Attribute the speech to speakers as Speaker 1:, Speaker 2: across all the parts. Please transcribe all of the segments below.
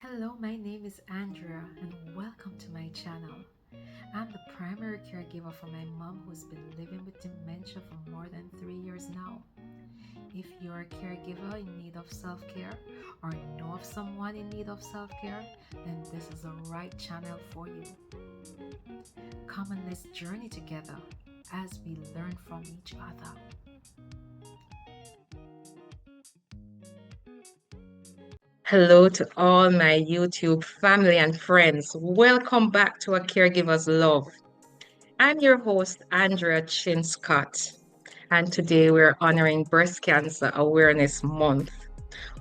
Speaker 1: Hello, my name is Andrea, and welcome to my channel. I'm the primary caregiver for my mom who's been living with dementia for more than 3 years now. If you're a caregiver in need of self care or know of someone in need of self care, then this is the right channel for you. Come and let's journey together as we learn from each other.
Speaker 2: Hello to all my YouTube family and friends. Welcome back to A Caregiver's Love. I'm your host, Andrea Chin Scott, and today we're honoring Breast Cancer Awareness Month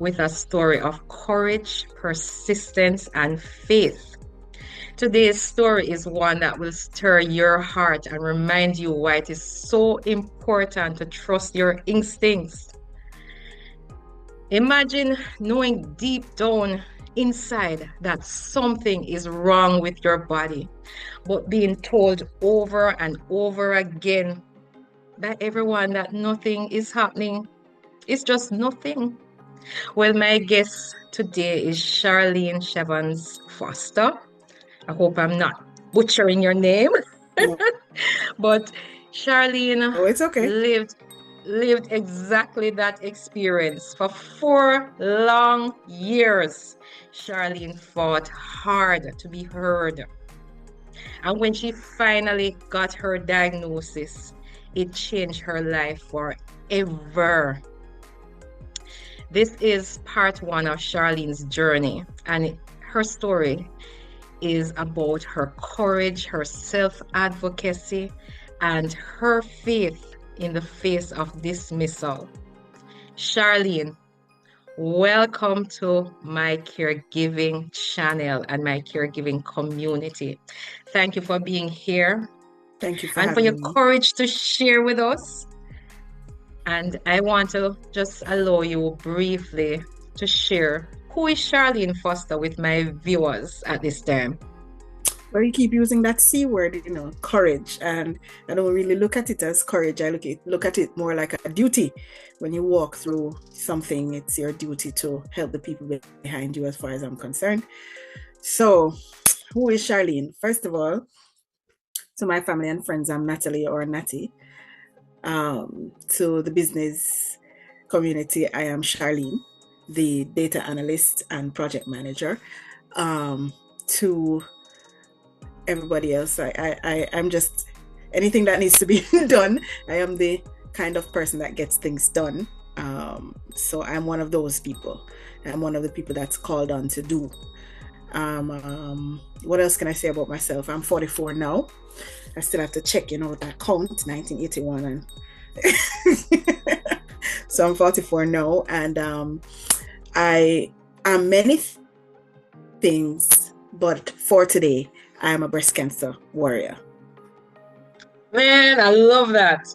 Speaker 2: with a story of courage, persistence, and faith. Today's story is one that will stir your heart and remind you why it is so important to trust your instincts. Imagine knowing deep down inside that something is wrong with your body, but being told over and over again by everyone that nothing is happening. It's just nothing. Well, my guest today is Charlene Shevans Foster. I hope I'm not butchering your name,
Speaker 3: No,
Speaker 2: but Charlene
Speaker 3: oh, it's okay.
Speaker 2: lived lived exactly that experience for 4 long years. Charlene fought hard to be heard. And when she finally got her diagnosis, it changed her life forever. This is part one of Charlene's journey, and her story is about her courage, her self advocacy, and her faith in the face of dismissal. Charlene, welcome to my caregiving channel and my caregiving community. Thank you for being here
Speaker 3: Thank you for
Speaker 2: and for your
Speaker 3: having me.
Speaker 2: courage to share with us. And I want to just allow you briefly to share who is Charlene Foster with my viewers at this time.
Speaker 3: Well, you keep using that C word, courage. And I don't really look at it as courage. I look at it more like a duty. When you walk through something, it's your duty to help the people behind you, as far as I'm concerned. So, who is Charlene? First of all, to my family and friends, I'm Natalie or Natty. To the business community, I am Charlene, the data analyst and project manager. To everybody else, I'm just anything that needs to be done. I am the kind of person that gets things done. So I'm one of those people. I'm one of the people that's called on to do. What else can I say about myself? I'm 44 now. I still have to check, that count, 1981, and so I'm 44 now, and I am many things, but for today, I am a breast cancer warrior.
Speaker 2: Man, I love that.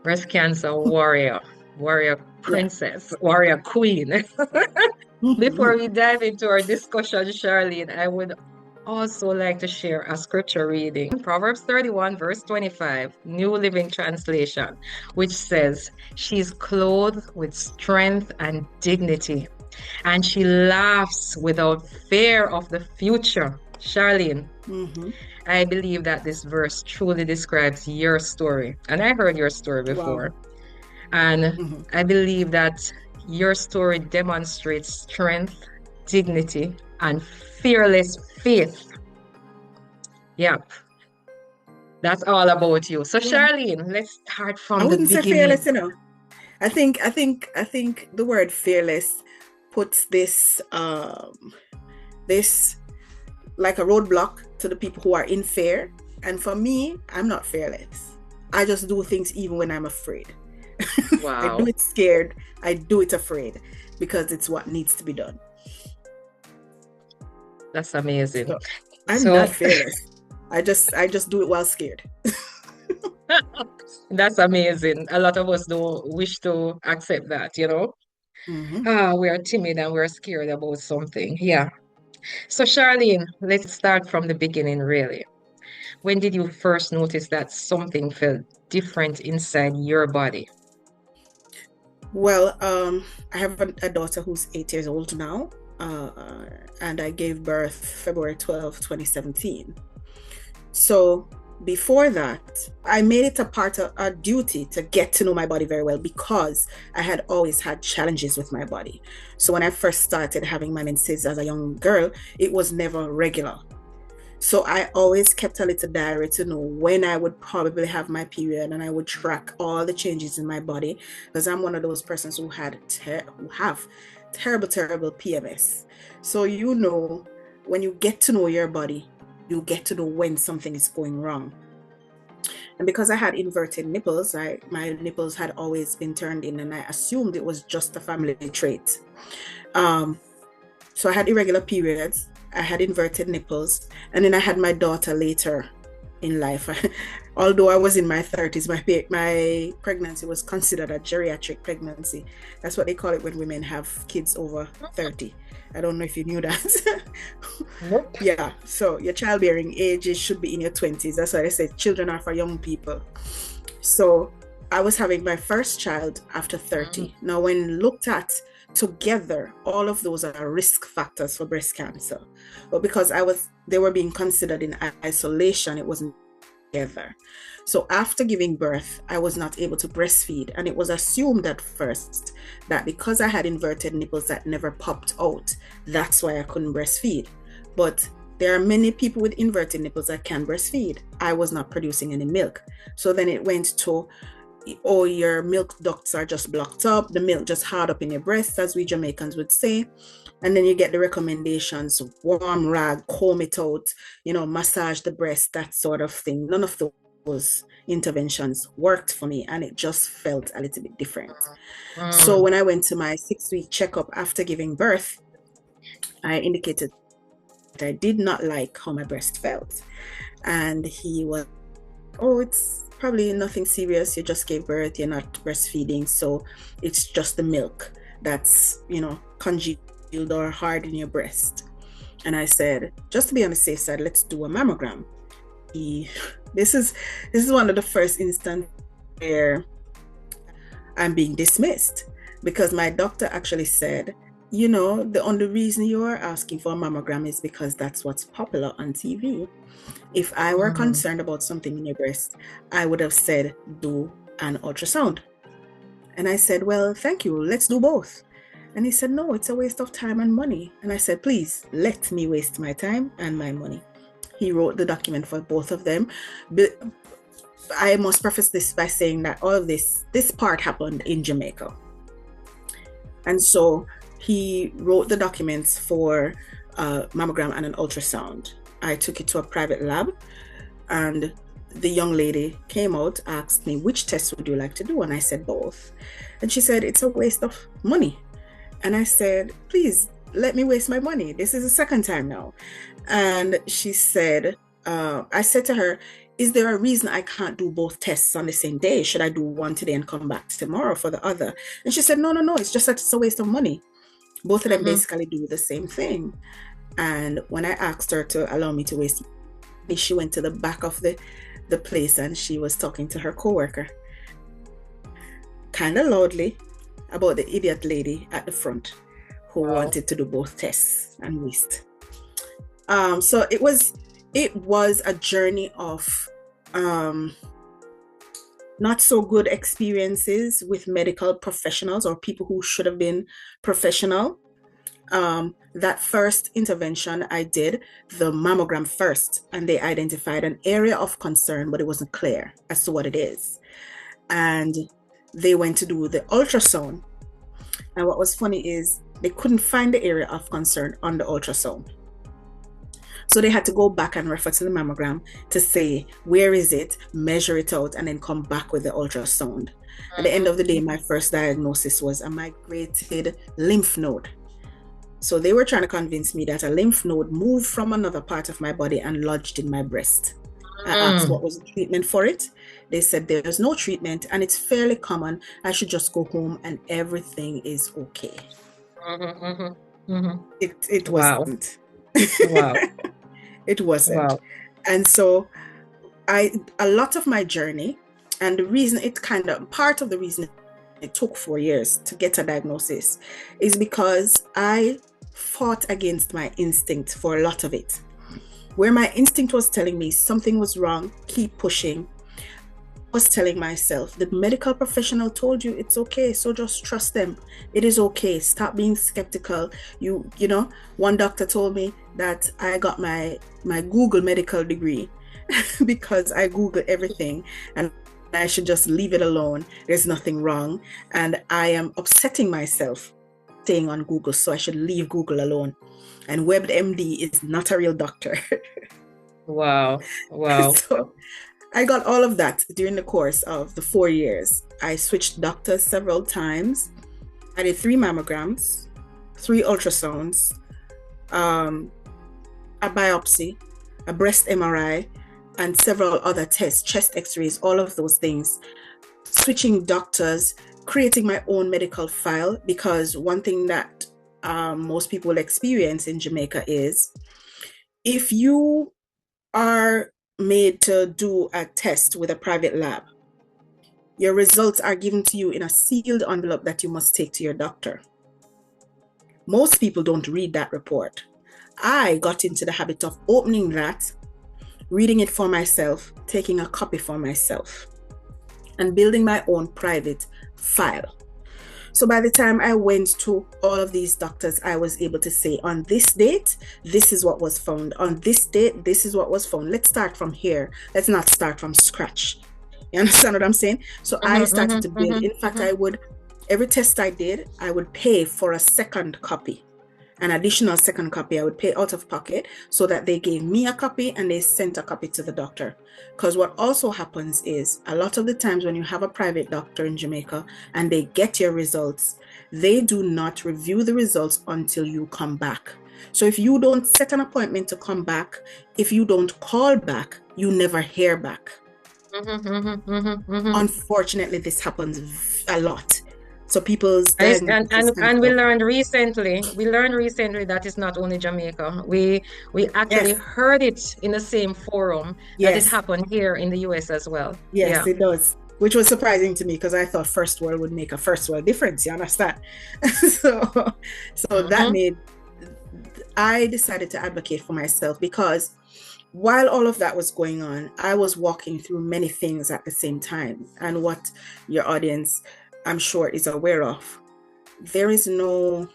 Speaker 2: Breast cancer warrior, warrior princess, warrior queen. Before we dive into our discussion, Charlene, I would also like to share a scripture reading. Proverbs 31, verse 25, New Living Translation, which says, "She's clothed with strength and dignity, and she laughs without fear of the future." Charlene, I believe that this verse truly describes your story. And I heard your story before.
Speaker 3: Wow.
Speaker 2: And I believe that your story demonstrates strength, dignity, and fearless faith. Yep. That's all about you. So Charlene, let's start from
Speaker 3: I
Speaker 2: the
Speaker 3: wouldn't say
Speaker 2: beginning.
Speaker 3: fearless, I think the word fearless puts this like a roadblock to the people who are in fear. And for me, I'm not fearless. I just do things even when I'm afraid.
Speaker 2: Wow.
Speaker 3: I do it scared. I do it afraid because it's what needs to be done.
Speaker 2: That's amazing.
Speaker 3: So, I'm not fearless. I just do it while scared.
Speaker 2: That's amazing. A lot of us don't wish to accept that, we are timid and we're scared about something. Yeah. So Charlene, let's start from the beginning, really. When did you first notice that something felt different inside your body?
Speaker 3: Well, I have a daughter who's 8 years old now, and I gave birth February 12, 2017. So before that, I made it a part of a duty to get to know my body very well because I had always had challenges with my body. So when I first started having my menses as a young girl, it was never regular. So I always kept a little diary to know when I would probably have my period, and I would track all the changes in my body because I'm one of those persons who have terrible PMS. So when you get to know your body, you get to know when something is going wrong. And because I had inverted nipples, my nipples had always been turned in, and I assumed it was just a family trait. So I had irregular periods, I had inverted nipples, and then I had my daughter later in life. Although I was in my 30s, my pregnancy was considered a geriatric pregnancy. That's what they call it when women have kids over 30. I don't know if you knew that.
Speaker 2: Nope.
Speaker 3: Yeah, so your childbearing ages should be in your 20s. That's why they say children are for young people. So I was having my first child after 30. Now, when looked at together, all of those are risk factors for breast cancer. But because they were being considered in isolation, it wasn't together. So after giving birth, I was not able to breastfeed, and it was assumed at first that because I had inverted nipples that never popped out, that's why I couldn't breastfeed. But there are many people with inverted nipples that can breastfeed. I was not producing any milk. So then it went to, oh, your milk ducts are just blocked up, the milk just hard up in your breast, as we Jamaicans would say. And then you get the recommendations, warm rag, comb it out, massage the breast, that sort of thing. None of those interventions worked for me, and it just felt a little bit different. So when I went to my 6-week checkup after giving birth, I indicated that I did not like how my breast felt. And he was, oh, it's probably nothing serious. You just gave birth, you're not breastfeeding, so it's just the milk that's, congealed or hard in your breast. And I said, just to be on the safe side, let's do a mammogram. This is one of the first instances where I'm being dismissed, because my doctor actually said, the only reason you are asking for a mammogram is because that's what's popular on TV. If I were concerned about something in your breast, I would have said, do an ultrasound. And I said, well, thank you, let's do both. And he said, no, it's a waste of time and money. And I said, please, let me waste my time and my money. He wrote the document for both of them. But I must preface this by saying that all of this part happened in Jamaica. And so he wrote the documents for a mammogram and an ultrasound. I took it to a private lab, and the young lady came out, asked me, which test would you like to do? And I said, both. And she said, it's a waste of money. And I said, please, let me waste my money. This is the second time now. And she said, I said to her, is there a reason I can't do both tests on the same day? Should I do one today and come back tomorrow for the other? And she said, no, it's just that it's a waste of money. Both of them basically do the same thing. And when I asked her to allow me to waste money, she went to the back of the place, and she was talking to her coworker kind of loudly about the idiot lady at the front who wanted to do both tests and waste. So it was a journey of not so good experiences with medical professionals or people who should have been professional. That first intervention I did, the mammogram first, and they identified an area of concern, but it wasn't clear as to what it is. And they went to do the ultrasound. And what was funny is they couldn't find the area of concern on the ultrasound. So they had to go back and refer to the mammogram to say, where is it, measure it out, and then come back with the ultrasound. At the end of the day, my first diagnosis was a migrated lymph node. So they were trying to convince me that a lymph node moved from another part of my body and lodged in my breast. I asked what was the treatment for it. They said there's no treatment and it's fairly common. I should just go home and everything is okay. It wasn't.
Speaker 2: Wow.
Speaker 3: It wasn't.
Speaker 2: Wow.
Speaker 3: And so a lot of my journey, and part of the reason it took 4 years to get a diagnosis is because I fought against my instinct for a lot of it. Where my instinct was telling me something was wrong, keep pushing, I was telling myself, the medical professional told you it's okay, so just trust them. It is okay. Stop being skeptical. You know, one doctor told me that I got my Google medical degree because I Google everything and I should just leave it alone. There's nothing wrong. And I am upsetting myself staying on Google, so I should leave Google alone. And WebMD is not a real doctor.
Speaker 2: Wow. Wow.
Speaker 3: So I got all of that during the course of the 4 years. I switched doctors several times. I did 3 mammograms, 3 ultrasounds, a biopsy, a breast MRI, and several other tests, chest x-rays, all of those things. Switching doctors, creating my own medical file, because one thing that most people experience in Jamaica is if you are made to do a test with a private lab, your results are given to you in a sealed envelope that you must take to your doctor. Most people don't read that report. I got into the habit of opening that, reading it for myself, taking a copy for myself, and building my own private file. So by the time I went to all of these doctors, I was able to say, on this date, this is what was found. On this date, this is what was found. Let's start from here. Let's not start from scratch. You understand what I'm saying? So I started to build. In fact, I would, every test I did, I would pay for a second copy. An additional second copy I would pay out of pocket, so that they gave me a copy and they sent a copy to the doctor. Because what also happens is, a lot of the times when you have a private doctor in Jamaica and they get your results, they do not review the results until you come back. So if you don't set an appointment to come back, if you don't call back, you never hear back. Unfortunately, this happens a lot. So people's
Speaker 2: and we learned recently that it's not only Jamaica. We actually heard it in the same forum that it happened here in the US as well.
Speaker 3: Yes, it does. Which was surprising to me, because I thought first world would make a first world difference, you understand? so that made, I decided to advocate for myself, because while all of that was going on, I was walking through many things at the same time. And what your audience, I'm sure, is aware of, there is no,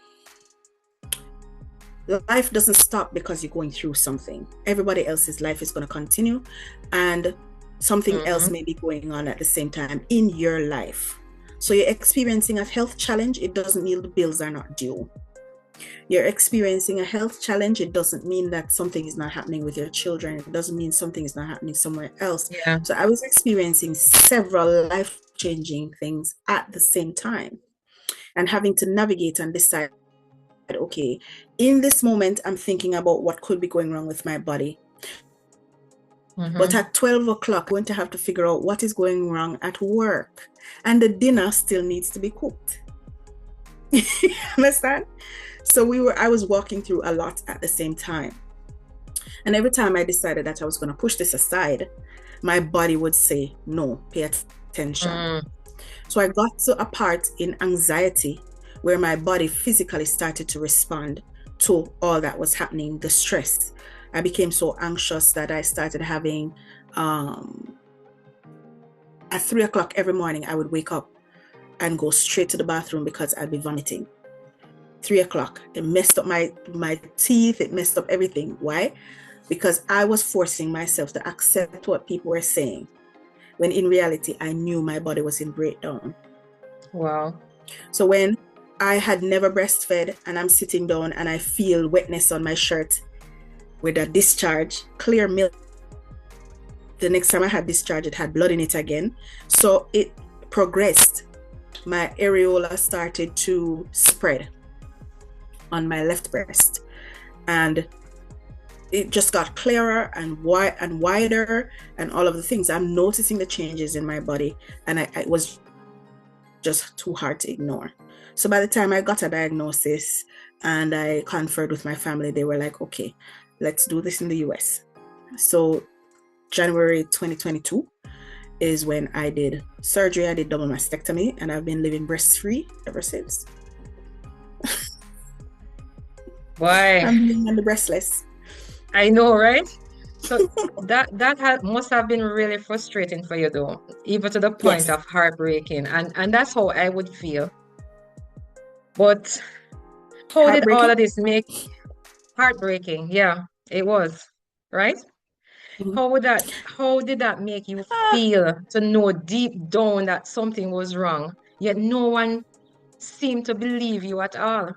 Speaker 3: life doesn't stop because you're going through something. Everybody else's life is going to continue, and something else may be going on at the same time in your life. So you're experiencing a health challenge, it doesn't mean the bills are not due. You're experiencing a health challenge, it doesn't mean that something is not happening with your children. It doesn't mean something is not happening somewhere else. So I was experiencing several life-changing things at the same time, and having to navigate and decide, okay, in this moment, I'm thinking about what could be going wrong with my body. But at 12 o'clock, I'm going to have to figure out what is going wrong at work. And the dinner still needs to be cooked. You understand? So I was walking through a lot at the same time. And every time I decided that I was going to push this aside, my body would say, no, pay attention. So I got to a part in anxiety where my body physically started to respond to all that was happening, the stress. I became so anxious that I started having, at 3 o'clock every morning, I would wake up and go straight to the bathroom because I'd be vomiting. 3 o'clock, it messed up my teeth, it messed up everything. Why? Because I was forcing myself to accept what people were saying, when in reality, I knew my body was in breakdown.
Speaker 2: Wow.
Speaker 3: So when I had never breastfed and I'm sitting down and I feel wetness on my shirt with a discharge, clear milk, the next time I had discharge, it had blood in it again. So it progressed. My areola started to spread on my left breast, and it just got clearer and wider, and all of the things. I'm noticing the changes in my body, and it was just too hard to ignore. So by the time I got a diagnosis and I conferred with my family, they were like, okay, let's do this in the US. So January 2022 is when I did surgery. I did double mastectomy, and I've been living breast-free ever since.
Speaker 2: Boy,
Speaker 3: I'm being on the breastless.
Speaker 2: I know, right? So must have been really frustrating for you though, even to the point
Speaker 3: Yes.
Speaker 2: of heartbreaking. And that's how I would feel. But how did all
Speaker 3: Heartbreaking.
Speaker 2: of this make heartbreaking? Yeah, it was, right?
Speaker 3: Mhm.
Speaker 2: How did that make you
Speaker 3: Ah,
Speaker 2: feel to know deep down that something was wrong, yet no one seemed to believe you at all?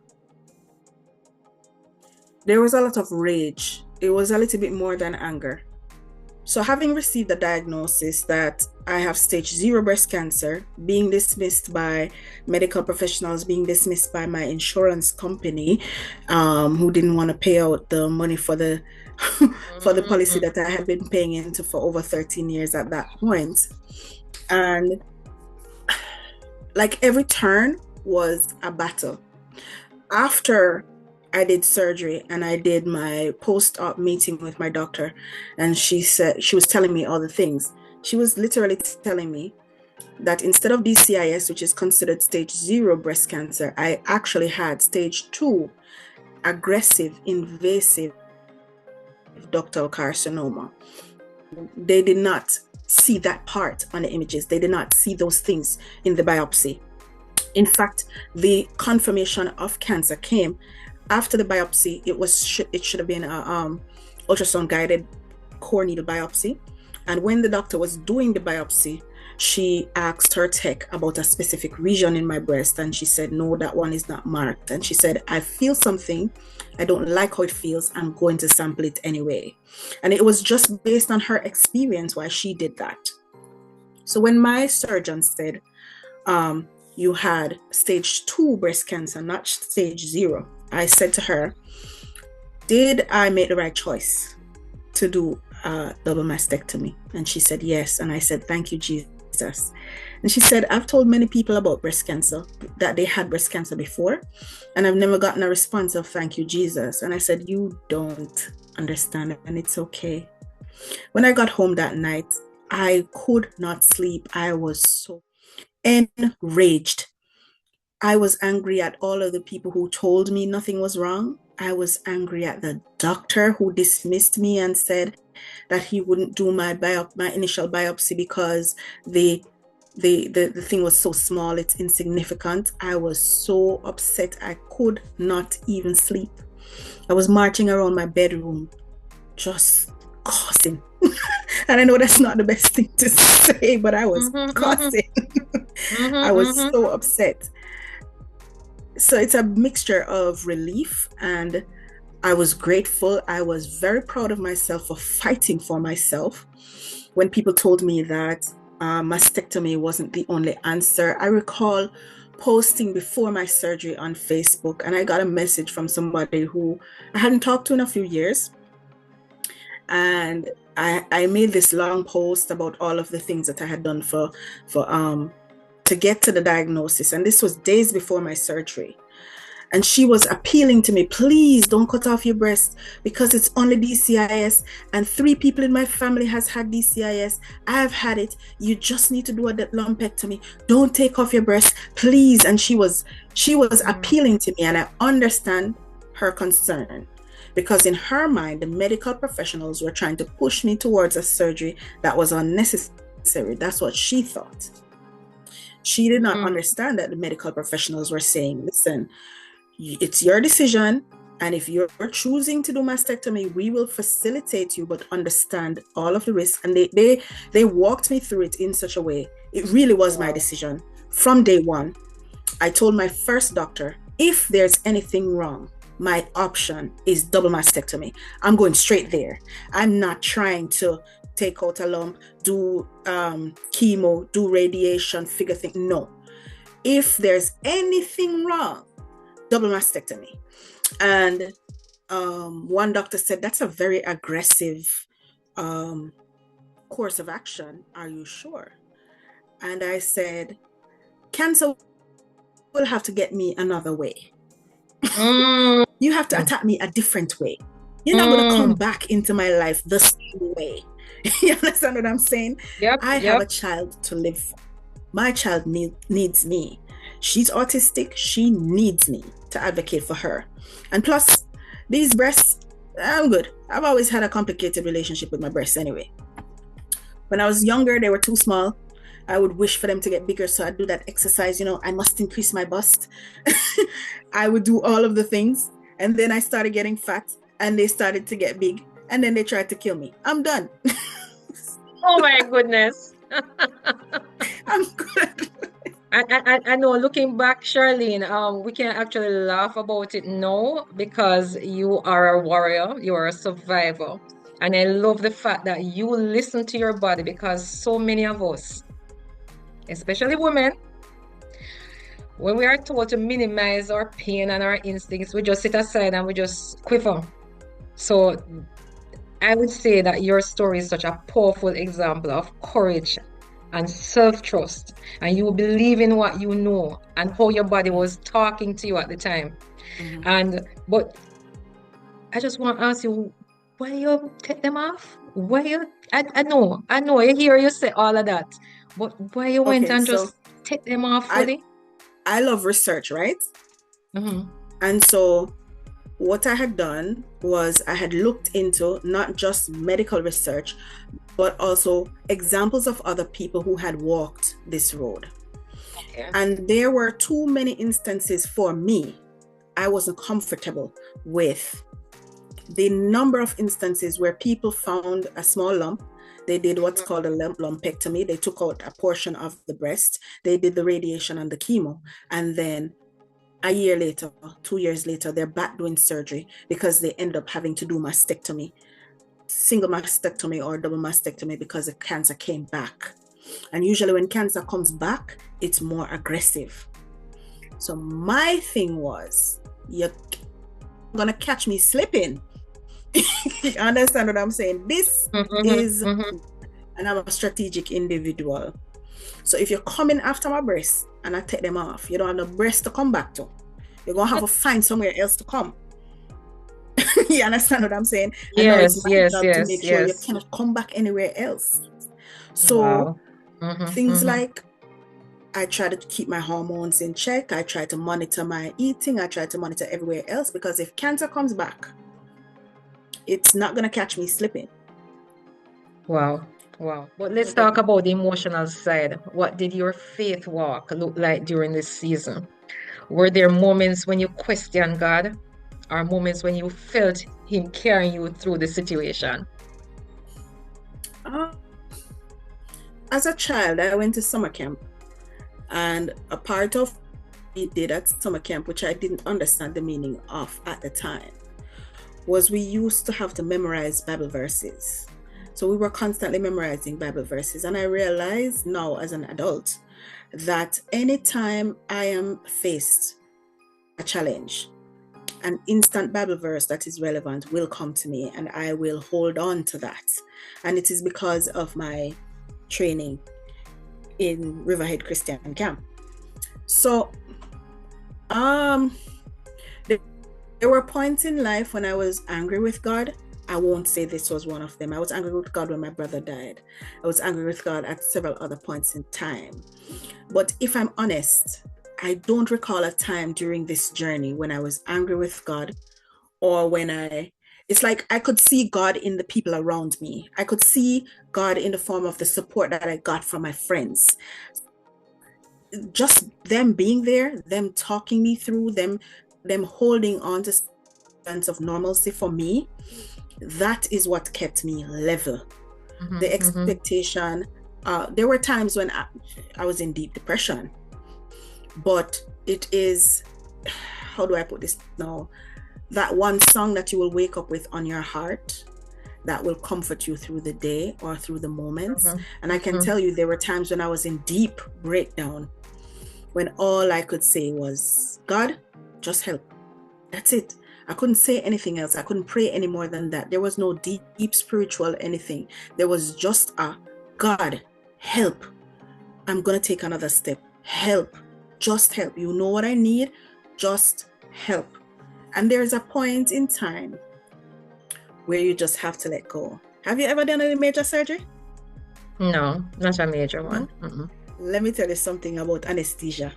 Speaker 3: there was a lot of rage. It was a little bit more than anger. So, having received the diagnosis that I have stage 0 breast cancer, being dismissed by medical professionals, being dismissed by my insurance company, who didn't want to pay out the money for the for the policy
Speaker 2: Mm,
Speaker 3: that I had been paying into for over 13 years at that point, and like every turn was a battle. After I did surgery and I did my post-op meeting with my doctor, and she was telling me all the things. She was literally telling me that instead of DCIS, which is considered stage 0 breast cancer, I actually had stage 2 aggressive invasive ductal carcinoma. They did not see that part on the images. They did not see those things in the biopsy. In fact, the confirmation of cancer came after the biopsy. It should have been a ultrasound guided core needle biopsy. And when the doctor was doing the biopsy, she asked her tech about a specific region in my breast, and she said, no, that one is not marked. And she said, I feel something. I don't like how it feels. I'm going to sample it anyway. And it was just based on her experience why she did that. So when my surgeon said, you had stage 2 breast cancer, not stage 0, I said to her, did I make the right choice to do a double mastectomy? And she said, yes. And I said, thank you, Jesus. And she said, I've told many people about breast cancer, that they had breast cancer before, and I've never gotten a response of thank you, Jesus. And I said, you don't understand, and it's okay. When I got home that night, I could not sleep. I was so enraged. I was angry at all of the people who told me nothing was wrong. I was angry at the doctor who dismissed me and said that he wouldn't do my initial biopsy because the thing was so small, it's insignificant. I was so upset. I could not even sleep. I was marching around my bedroom just cussing. And I know that's not the best thing to say, but I was cussing. I was so upset. So it's a mixture of relief, and I was grateful. I was very proud of myself for fighting for myself. When people told me that mastectomy wasn't the only answer, I recall posting before my surgery on Facebook, and I got a message from somebody who I hadn't talked to in a few years. And I made this long post about all of the things that I had done to get to the diagnosis. And this was days before my surgery. And she was appealing to me, please don't cut off your breast because it's only DCIS, and 3 people in my family has had DCIS. I've had it. You just need to do a lumpectomy. Don't take off your breast, please. And she was appealing to me, and I understand her concern, because in her mind, the medical professionals were trying to push me towards a surgery that was unnecessary. That's what she thought. She did not understand that the medical professionals were saying, listen, it's your decision, and if you're choosing to do mastectomy, we will facilitate you, but understand all of the risks. And they walked me through it in such a way. It really was my decision. From day one, I told my first doctor, if there's anything wrong, my option is double mastectomy. I'm going straight there. I'm not trying to take out a lump, do chemo, do radiation, figure thing. No. If there's anything wrong, double mastectomy. And one doctor said, that's a very aggressive course of action. Are you sure? And I said, cancer will have to get me another way. You have to attack me a different way. You're not going to come back into my life the same way. You understand what I'm saying?
Speaker 2: Yep,
Speaker 3: I have a child to live for. My child needs me. She's autistic. She needs me to advocate for her. And plus, these breasts, I'm good. I've always had a complicated relationship with my breasts anyway. When I was younger, they were too small. I would wish for them to get bigger, so I'd do that exercise, I must increase my bust. I would do all of the things, and then I started getting fat, and they started to get big, and then they tried to kill me. I'm done.
Speaker 2: Oh my goodness.
Speaker 3: I'm good.
Speaker 2: I know, looking back, Charlene, we can actually laugh about it now because you are a warrior, you are a survivor. And I love the fact that you listen to your body, because so many of us, especially women, when we are told to minimize our pain and our instincts, we just sit aside and we just quiver. So I would say that your story is such a powerful example of courage and self-trust, and you believe in what you know and how your body was talking to you at the time. But I just want to ask you, why you take them off? Why you? I know. You hear you say all of that, but why you went
Speaker 3: Okay,
Speaker 2: and
Speaker 3: so
Speaker 2: just take them off fully?
Speaker 3: I love research, right? And so what I had done was I had looked into not just medical research, but also examples of other people who had walked this road.
Speaker 2: Okay.
Speaker 3: And there were too many instances for me. I wasn't comfortable with the number of instances where people found a small lump. They did what's called a lumpectomy. They took out a portion of the breast. They did the radiation and the chemo. And then a year later, 2 years later, they're back doing surgery because they end up having to do mastectomy, single mastectomy or double mastectomy, because the cancer came back. And usually when cancer comes back, it's more aggressive. So my thing was, you're gonna catch me slipping. You understand what I'm saying? This is, and I'm a strategic individual. So if you're coming after my breasts and I take them off, you don't have the breasts to come back to. You're gonna have to find somewhere else to come. You understand what I'm saying?
Speaker 2: Yes,
Speaker 3: to make sure you cannot come back anywhere else. So things like, I try to keep my hormones in check. I try to monitor my eating. I try to monitor everywhere else, because if cancer comes back, it's not going to catch me slipping.
Speaker 2: Wow. But let's talk about the emotional side. What did your faith walk look like during this season? Were there moments when you questioned God, or moments when you felt Him carrying you through the situation?
Speaker 3: As a child, I went to summer camp, and a part of we did at summer camp, which I didn't understand the meaning of at the time, was we used to have to memorize Bible verses. So we were constantly memorizing Bible verses. And I realize now as an adult that anytime I am faced a challenge, an instant Bible verse that is relevant will come to me, and I will hold on to that. And it is because of my training in Riverhead Christian Camp. So there were points in life when I was angry with God. I won't say this was one of them. I was angry with God when my brother died. I was angry with God at several other points in time. But if I'm honest, I don't recall a time during this journey when I was angry with God, or when it's like I could see God in the people around me. I could see God in the form of the support that I got from my friends. Just them being there, them talking me through, them holding on to sense of normalcy for me, that is what kept me level. The expectation, there were times when I was in deep depression, but it is, how do I put this now? That one song that you will wake up with on your heart that will comfort you through the day or through the moments. And I can tell you, there were times when I was in deep breakdown, when all I could say was, God, just help. That's it. I couldn't say anything else. I couldn't pray any more than that. There was no deep spiritual anything. There was just a, God, help. I'm going to take another step. Help. Just help. You know what I need? Just help. And there's a point in time where you just have to let go. Have you ever done any major surgery?
Speaker 2: No, not a major one.
Speaker 3: Let me tell you something about anesthesia.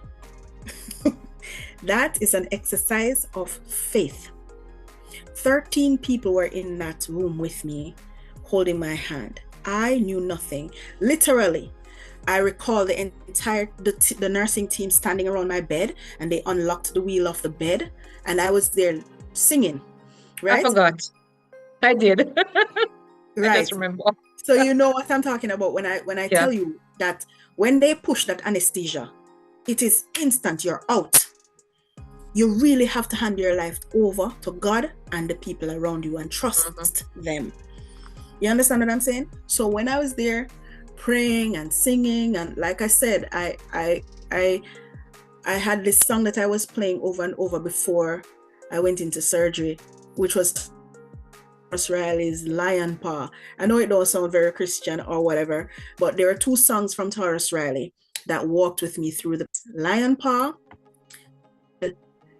Speaker 3: That is an exercise of faith. 13 people were in that room with me, holding my hand. I knew nothing. Literally, I recall the nursing team standing around my bed, and they unlocked the wheel of the bed, and I was there singing, right?
Speaker 2: I forgot. I did.
Speaker 3: Right.
Speaker 2: I just remember.
Speaker 3: So you know what I'm talking about when I
Speaker 2: Yeah.
Speaker 3: tell you that when they push that anesthesia, it is instant, you're out. You really have to hand your life over to God and the people around you and trust them. You understand what I'm saying? So when I was there praying and singing, and like I said, I had this song that I was playing over and over before I went into surgery, which was Taurus Riley's Lion Paw. I know it don't sound very Christian or whatever, but there are two songs from Taurus Riley that walked with me through the Lion Paw,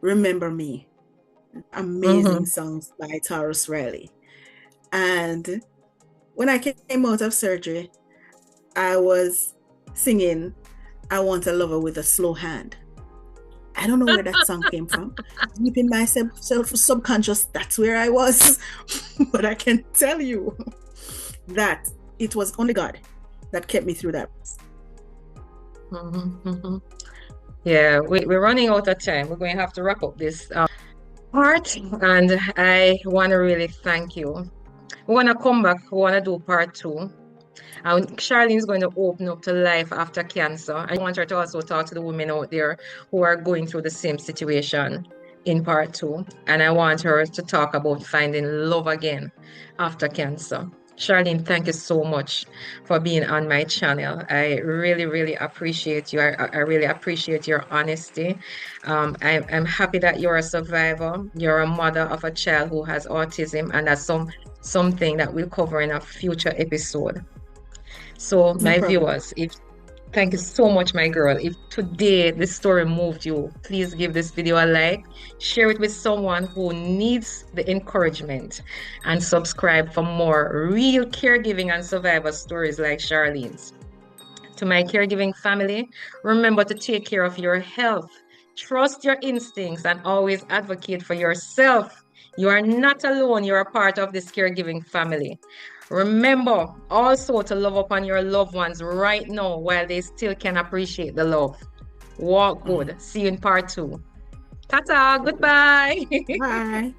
Speaker 3: Remember Me. Amazing songs by Taurus Riley. And when I came out of surgery, I was singing I Want a Lover with a Slow Hand. I don't know where that song came from. Deep in my subconscious, that's where I was. But I can tell you that it was only God that kept me through that.
Speaker 2: Yeah, we're running out of time. We're going to have to wrap up this part, and I want to really thank you. We want to come back. We want to do part 2. And Charlene's going to open up to life after cancer. I want her to also talk to the women out there who are going through the same situation in part 2. And I want her to talk about finding love again after cancer. Charlene, thank you so much for being on my channel. I really, really appreciate you. I really appreciate your honesty. I'm happy that you're a survivor. You're a mother of a child who has autism, and that's something that we'll cover in a future episode. So my viewers, thank you so much, my girl. If today this story moved you, please give this video a like, share it with someone who needs the encouragement, and subscribe for more real caregiving and survivor stories like Charlene's. To my caregiving family, remember to take care of your health, trust your instincts, and always advocate for yourself. You are not alone. You're a part of this caregiving family. Remember also to love upon your loved ones right now while they still can appreciate the love. Walk good. See you in part 2. Ta-ta. Goodbye.
Speaker 3: Bye.